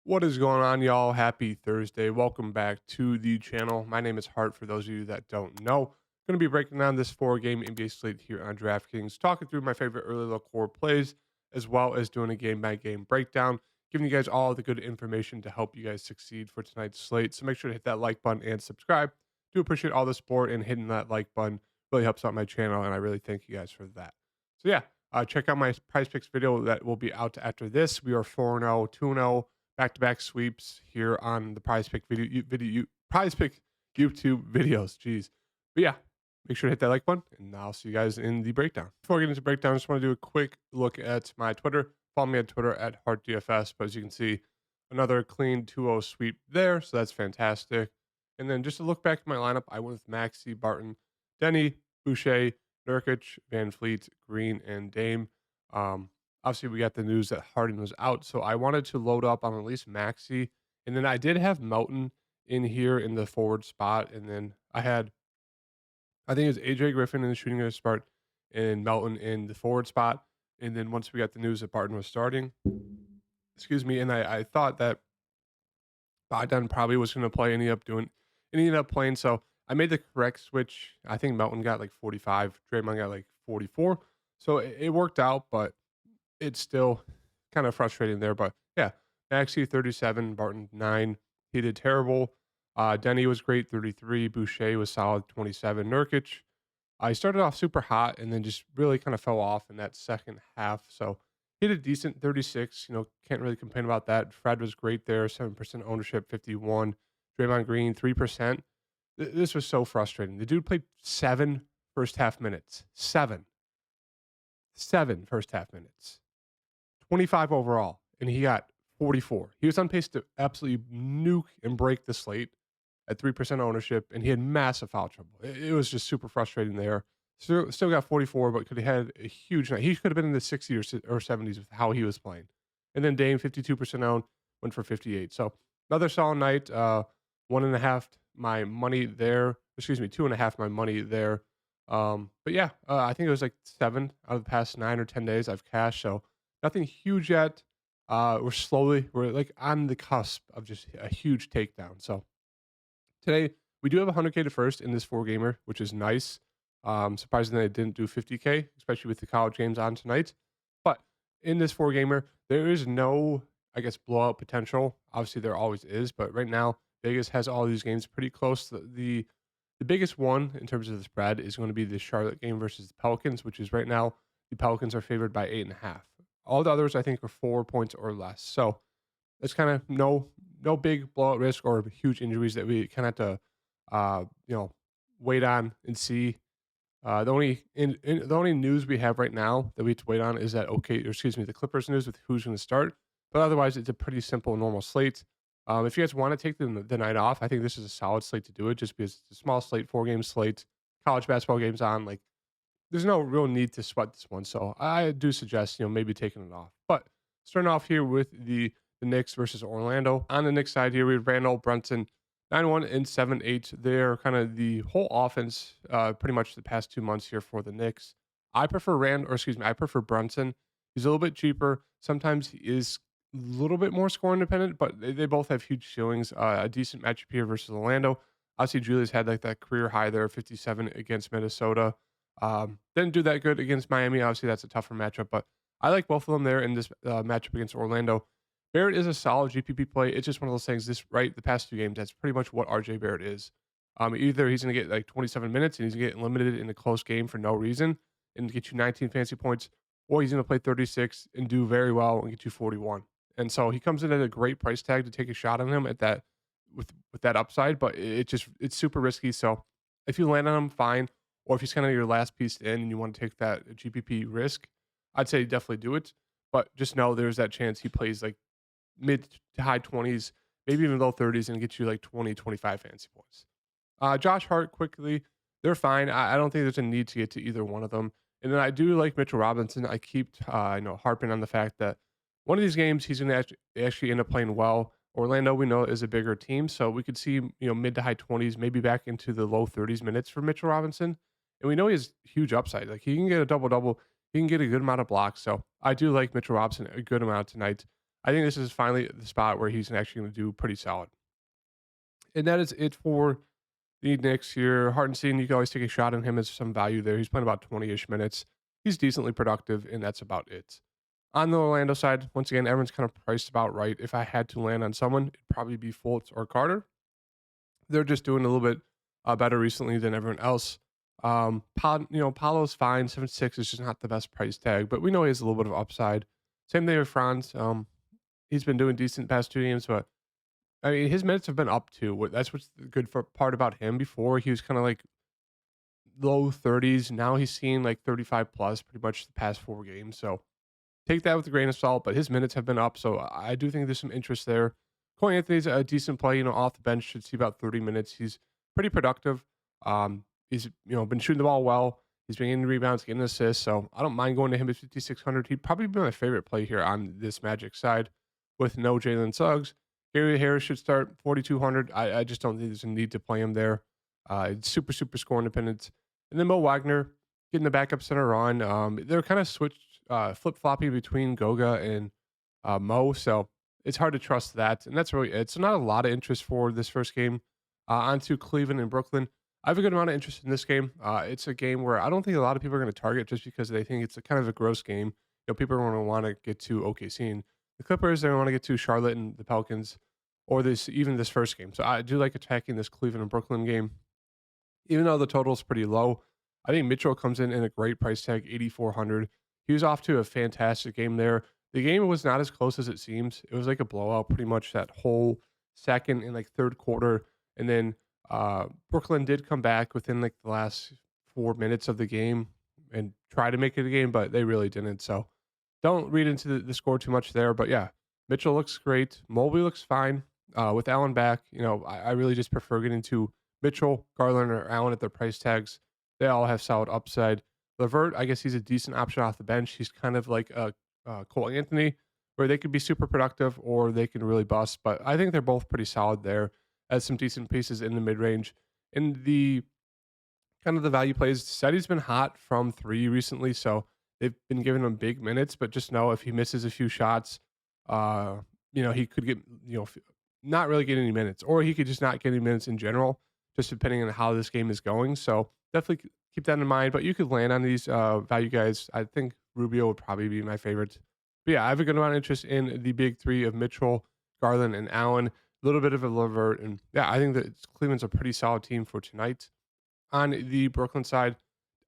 What is going on, y'all? Happy Thursday. Welcome back to the channel. My name is Hart, for those of you that don't know. Going to be breaking down this four-game NBA slate here on DraftKings, talking through my favorite early look core plays, as well as doing a game-by-game breakdown, giving you guys all the good information to help you guys succeed for tonight's slate. So make sure to hit that like button and subscribe. Do appreciate all the support, and hitting that like button really helps out my channel, and I really thank you guys for that. So yeah, check out my Prize Picks video that will be out after this. We are 4-0, 2-0, back-to-back sweeps here on the Prize Pick YouTube videos. Jeez. But yeah, make sure to hit that like button, and I'll see you guys in the breakdown. Before I get into breakdown, I just want to do a quick look at my Twitter. Follow me on Twitter at HeartDFS. But as you can see, another clean 2-0 sweep there, so that's fantastic. And then just to look back at my lineup, I went with Maxey, Barton, Denny, Boucher, Nurkic, Van Fleet, Green, and Dame. Obviously, we got the news that Harden was out, so I wanted to load up on at least Maxey, and then I did have Melton in here in the forward spot, and then I think it was AJ Griffin in the shooting guard spot, and Melton in the forward spot, and then once we got the news that Barton was starting, excuse me, and I thought that Bogdan probably was going to play, and he ended up playing, so I made the correct switch. I think Melton got like 45, Draymond got like 44, so it worked out, but it's still kind of frustrating there, but yeah, Maxey 37, Barton 9. He did terrible. Denny was great, 33. Boucher was solid, 27. Nurkic, I started off super hot and then just really kind of fell off in that second half. So he did a decent 36. Can't really complain about that. Fred was great there, 7% ownership, 51. Draymond Green, 3%. This was so frustrating. The dude played seven first half minutes. Seven first half minutes. 25 overall, and he got 44. He was on pace to absolutely nuke and break the slate at 3% ownership, and he had massive foul trouble. It was just super frustrating there. Still got 44, but could have had a huge night. He could have been in the 60s or 70s with how he was playing. And then Dame, 52% owned, went for 58. So another solid night. One and a half my money there. Excuse me, two and a half my money there. But yeah, I think it was like 7 out of the past 9 or 10 days I've cashed. So nothing huge yet. We're like on the cusp of just a huge takedown. So today we do have 100K to first in this four gamer, which is nice. Surprisingly, I didn't do 50K, especially with the college games on tonight. But in this four gamer, there is no, I guess, blowout potential. Obviously, there always is, but right now Vegas has all these games pretty close. The biggest one in terms of the spread is going to be the Charlotte game versus the Pelicans, which is right now the Pelicans are favored by 8.5. All the others, I think, are 4 points or less. So it's kind of no big blowout risk or huge injuries that we kind of have to uh, you know wait on and see. The only news we have right now that we have to wait on is that the Clippers news with who's going to start. But otherwise, it's a pretty simple normal slate. If you guys want to take the night off, I think this is a solid slate to do it, just because it's a small slate, 4 game slate, college basketball games on. Like, there's no real need to sweat this one. So I do suggest, maybe taking it off. But starting off here with the Knicks versus Orlando. On the Knicks side here, we have Randall Brunson, 9-1 and 7-8. They're kind of the whole offense, pretty much the past 2 months here for the Knicks. I prefer Brunson. He's a little bit cheaper. Sometimes he is a little bit more score independent, but they both have huge ceilings. A decent matchup here versus Orlando. Obviously, Julius had like that career high there, 57 against Minnesota. Didn't do that good against Miami. Obviously, that's a tougher matchup, but I like both of them there in this matchup against Orlando. Barrett is a solid GPP play. It's just one of those things. The past 2 games, that's pretty much what RJ Barrett is. Either he's going to get like 27 minutes and he's going to get limited in a close game for no reason and get you 19 fancy points, or he's going to play 36 and do very well and get you 41. And so he comes in at a great price tag to take a shot on him at that with that upside, but it's super risky. So if you land on him, fine. Or if he's kind of your last piece in and you want to take that GPP risk, I'd say definitely do it. But just know there's that chance he plays like mid to high 20s, maybe even low 30s, and get you like 20, 25 fantasy points. Josh Hart, quickly, they're fine. I don't think there's a need to get to either one of them. And then I do like Mitchell Robinson. I keep harping on the fact that one of these games he's going to actually end up playing well. Orlando, we know, is a bigger team, so we could see mid to high 20s, maybe back into the low 30s minutes for Mitchell Robinson. And we know he has huge upside. Like, he can get a double double. He can get a good amount of blocks. So I do like Mitchell Robinson a good amount tonight. I think this is finally the spot where he's actually going to do pretty solid. And that is it for the Knicks here. Hartenstein, you can always take a shot on him as some value there. He's playing about 20-ish minutes. He's decently productive, and that's about it. On the Orlando side, once again, everyone's kind of priced about right. If I had to land on someone, it'd probably be Fultz or Carter. They're just doing a little bit better recently than everyone else. Paulo's fine. 7.6 is just not the best price tag, but we know he has a little bit of upside. Same thing with Franz. He's been doing decent past 2 games, but I mean, his minutes have been up too. That's what's the good part about him. Before he was kind of like low 30s. Now he's seeing like 35 plus pretty much the past 4 games. So take that with a grain of salt, but his minutes have been up. So I do think there's some interest there. Cole Anthony's a decent play, off the bench, should see about 30 minutes. He's pretty productive. He's, been shooting the ball well. He's been getting rebounds, getting assists. So I don't mind going to him at 5,600. He'd probably be my favorite play here on this Magic side with no Jalen Suggs. Gary Harris should start 4,200. I just don't think there's a need to play him there. It's super, super score independent. And then Mo Wagner getting the backup center on. They're kind of flip flopping between Goga and Mo. So it's hard to trust that. And that's really it. So not a lot of interest for this first game. On to Cleveland and Brooklyn. I have a good amount of interest in this game. It's a game where I don't think a lot of people are going to target just because they think it's a kind of a gross game. People are going to want to get to OKC and the Clippers. They want to get to Charlotte and the Pelicans, or this first game. So I do like attacking this Cleveland and Brooklyn game, even though the total is pretty low. I think Mitchell comes in a great price tag, 8,400. He was off to a fantastic game there. The game was not as close as it seems. It was like a blowout pretty much that whole second and like third quarter. And then Brooklyn did come back within like the last 4 minutes of the game and try to make it a game, but they really didn't. So don't read into the score too much there. But yeah, Mitchell looks great. Mobley looks fine. With Allen back, I really just prefer getting to Mitchell, Garland, or Allen at their price tags. They all have solid upside. Levert, I guess he's a decent option off the bench. He's kind of like a Cole Anthony, where they could be super productive or they can really bust. But I think they're both pretty solid there as some decent pieces in the mid range. In the kind of the value plays, Seti's been hot from three recently, so they've been giving him big minutes. But just know if he misses a few shots, he could get not really get any minutes, or he could just not get any minutes in general, just depending on how this game is going. So definitely keep that in mind. But you could land on these value guys. I think Rubio would probably be my favorite. But yeah, I have a good amount of interest in the big three of Mitchell, Garland, and Allen. A little bit of a Levert, and yeah, I think that Cleveland's a pretty solid team for tonight. On the Brooklyn side,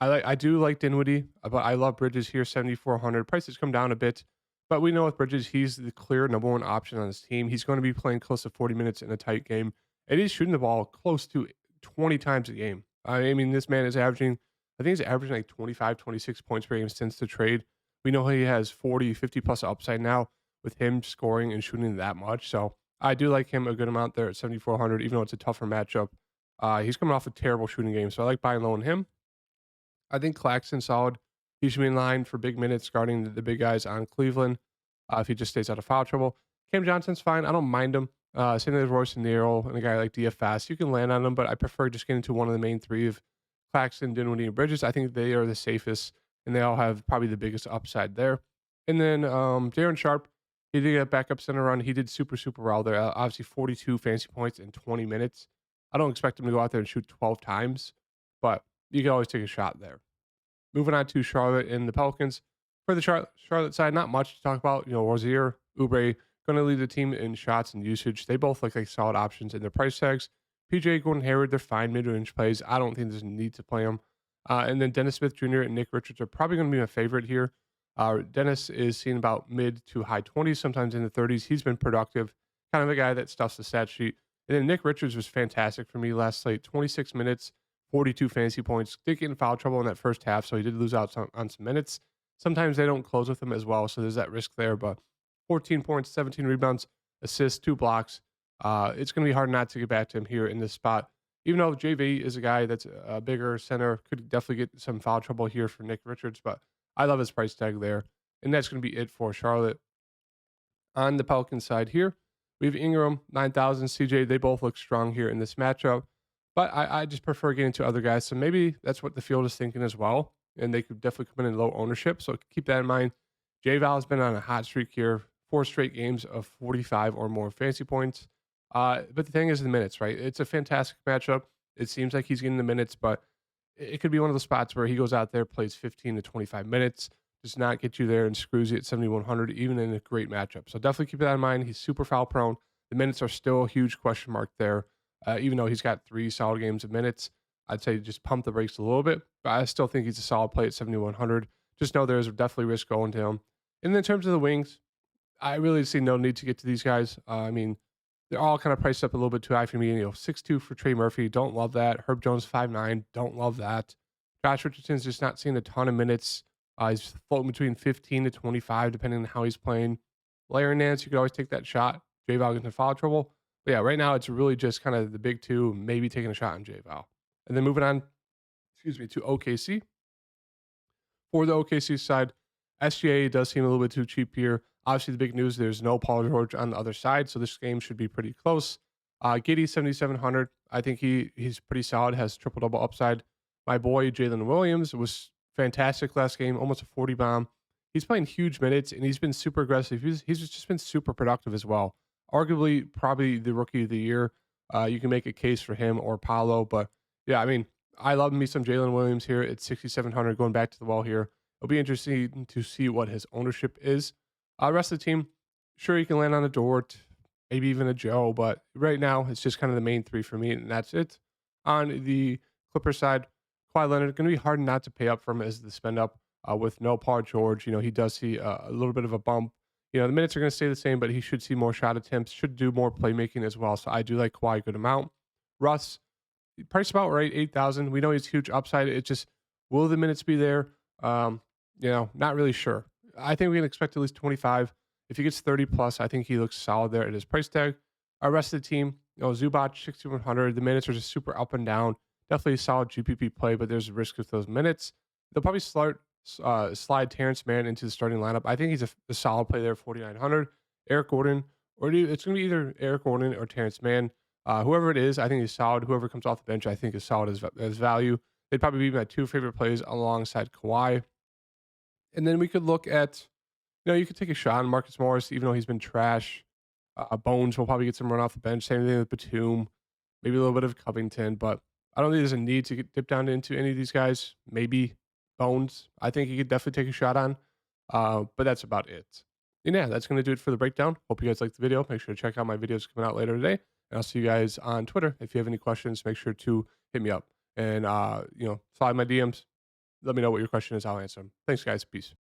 I do like Dinwiddie, but I love Bridges here, 7,400. Prices come down a bit, but we know with Bridges, he's the clear number one option on his team. He's going to be playing close to 40 minutes in a tight game, and he's shooting the ball close to 20 times a game. I mean, this man is averaging, I think he's averaging like 25, 26 points per game since the trade. We know he has 40, 50 plus upside now with him scoring and shooting that much. So I do like him a good amount there at 7,400, even though it's a tougher matchup. He's coming off a terrible shooting game, so I like buying low on him. I think Claxton's solid. He should be in line for big minutes guarding the big guys on Cleveland if he just stays out of foul trouble. Cam Johnson's fine. I don't mind him. Same with Royce O'Neal and a guy like DFS. You can land on them, but I prefer just getting to one of the main three of Claxton, Dinwiddie, and Bridges. I think they are the safest, and they all have probably the biggest upside there. And then Darren Sharp, he did get a backup center run. He did super, super well there. Obviously, 42 fantasy points in 20 minutes. I don't expect him to go out there and shoot 12 times, but you can always take a shot there. Moving on to Charlotte and the Pelicans. For the Charlotte side, not much to talk about. Rozier, Oubre, going to lead the team in shots and usage. They both look like solid options in their price tags. PJ, Gordon Hayward, they're fine mid-range plays. I don't think there's a need to play them. And then Dennis Smith Jr. and Nick Richards are probably going to be my favorite here. Dennis is seen about mid to high 20s, sometimes in the 30s. He's been productive, kind of a guy that stuffs the stat sheet. And then Nick Richards was fantastic for me last slate. 26 minutes, 42 fantasy points. Did get in foul trouble in that first half, so he did lose out on some minutes. Sometimes they don't close with him as well, so there's that risk there. But 14 points, 17 rebounds, assists, 2 blocks. It's going to be hard not to get back to him here in this spot. Even though JV is a guy that's a bigger center, could definitely get some foul trouble here for Nick Richards, but I love his price tag there. And that's going to be it for Charlotte. On the Pelicans side here, we have Ingram, 9,000, CJ. They both look strong here in this matchup. But I just prefer getting to other guys. So maybe that's what the field is thinking as well. And they could definitely come in low ownership. So keep that in mind. J-Val has been on a hot streak here. 4 straight games of 45 or more fantasy points. But the thing is the minutes, right? It's a fantastic matchup. It seems like he's getting the minutes, but it could be one of those spots where he goes out there, plays 15 to 25 minutes, does not get you there and screws you at 7,100, even in a great matchup. So definitely keep that in mind. He's super foul prone. The minutes are still a huge question mark there. Even though he's got 3 solid games of minutes, I'd say just pump the brakes a little bit. But I still think he's a solid play at 7,100. Just know there's definitely risk going to him. And in terms of the wings, I really see no need to get to these guys. I mean, they're all kind of priced up a little bit too high for me. 6'2" for Trey Murphy, don't love that. Herb Jones 5'9", don't love that. Josh Richardson's just not seeing a ton of minutes. He's floating between 15 to 25, depending on how he's playing. Larry Nance, you could always take that shot. J Val gets in foul trouble. But yeah, right now it's really just kind of the big two, maybe taking a shot on J Val. And then moving on, to OKC. For the OKC side, SGA does seem a little bit too cheap here. Obviously, the big news, there's no Paul George on the other side, so this game should be pretty close. Giddy, 7,700. I think he's pretty solid, has triple-double upside. My boy, Jalen Williams, was fantastic last game, almost a 40 bomb. He's playing huge minutes, and he's been super aggressive. He's just been super productive as well. Arguably, probably the rookie of the year. You can make a case for him or Paolo, but yeah, I mean, I love me some Jalen Williams here at 6,700, going back to the wall here. It'll be interesting to see what his ownership is. Rest of the team, sure, you can land on a Dort, maybe even a Joe, but right now it's just kind of the main three for me, and that's it. On the Clipper side, Kawhi Leonard, going to be hard not to pay up for him as the spend up with no Paul George. He does see a little bit of a bump. The minutes are going to stay the same, but he should see more shot attempts, should do more playmaking as well. So I do like Kawhi a good amount. Russ, price about right, 8,000. We know he's huge upside. It just, will the minutes be there? Not really sure. I think we can expect at least 25. If he gets 30 plus, I think he looks solid there at his price tag. Our rest of the team, Zubac, 6,100. The minutes are just super up and down. Definitely a solid GPP play, but there's a risk with those minutes. They'll probably slide Terrence Mann into the starting lineup. I think he's a solid play there, 4,900. Eric Gordon, it's going to be either Eric Gordon or Terrence Mann. Whoever it is, I think is solid. Whoever comes off the bench, I think is solid as value. They'd probably be my 2 favorite plays alongside Kawhi. And then we could look at, you could take a shot on Marcus Morris, even though he's been trash. Bones will probably get some run off the bench. Same thing with Batum, maybe a little bit of Covington, but I don't think there's a need to dip down into any of these guys. Maybe Bones, I think you could definitely take a shot on, but that's about it. And yeah, that's going to do it for the breakdown. Hope you guys liked the video. Make sure to check out my videos coming out later today. And I'll see you guys on Twitter. If you have any questions, make sure to hit me up and, slide my DMs. Let me know what your question is. I'll answer them. Thanks, guys. Peace.